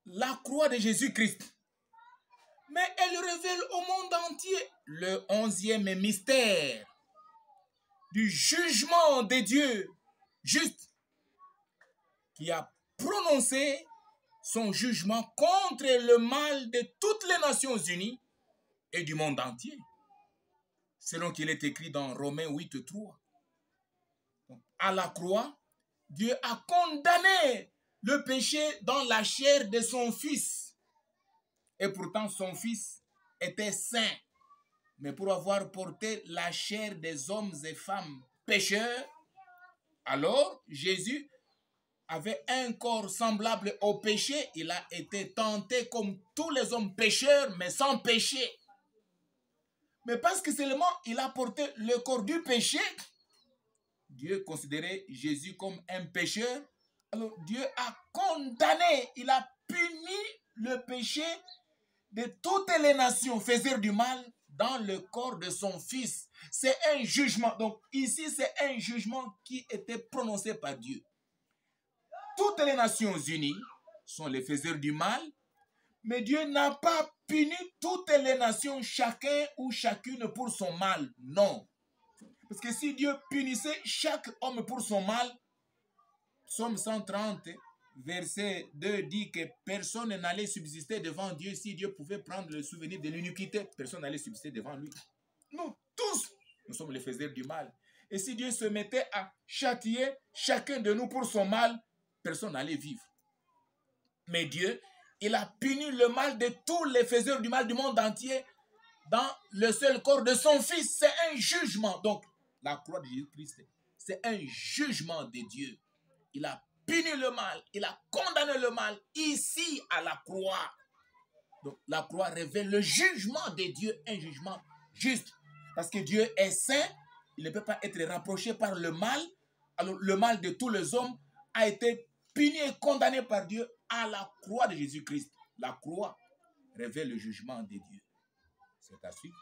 la croix de Jésus-Christ. Mais elle révèle au monde entier le 11e mystère du jugement de Dieu juste, qui a prononcé son jugement contre le mal de toutes les Nations unies et du monde entier, selon qu'il est écrit dans Romains 8:3. À la croix, Dieu a condamné le péché dans la chair de son Fils. Et pourtant, son Fils était saint. Mais pour avoir porté la chair des hommes et femmes pécheurs, alors Jésus avait un corps semblable au péché. Il a été tenté comme tous les hommes pécheurs, mais sans péché. Mais parce que seulement il a porté le corps du péché, Dieu considérait Jésus comme un pécheur. Alors Dieu a condamné, il a puni le péché de toutes les nations faisant du mal dans le corps de son Fils. C'est un jugement. Donc ici, c'est un jugement qui était prononcé par Dieu. Toutes les Nations unies sont les faiseurs du mal, mais Dieu n'a pas puni toutes les nations, chacun ou chacune pour son mal. Non. Parce que si Dieu punissait chaque homme pour son mal, Psaume 130, verset 2 dit que personne n'allait subsister devant Dieu. Si Dieu pouvait prendre le souvenir de l'iniquité, personne n'allait subsister devant lui. Nous tous, nous sommes les faiseurs du mal. Et si Dieu se mettait à châtier chacun de nous pour son mal, personne n'allait vivre. Mais Dieu, il a puni le mal de tous les faiseurs du mal du monde entier dans le seul corps de son Fils. C'est un jugement. Donc, la croix de Jésus-Christ, c'est un jugement de Dieu. Il a puni le mal, il a condamné le mal ici à la croix. Donc, la croix révèle le jugement de Dieu, un jugement juste. Parce que Dieu est saint, il ne peut pas être rapproché par le mal. Alors, le mal de tous les hommes a été puni et condamné par Dieu à la croix de Jésus-Christ. La croix révèle le jugement de Dieu. C'est à suivre.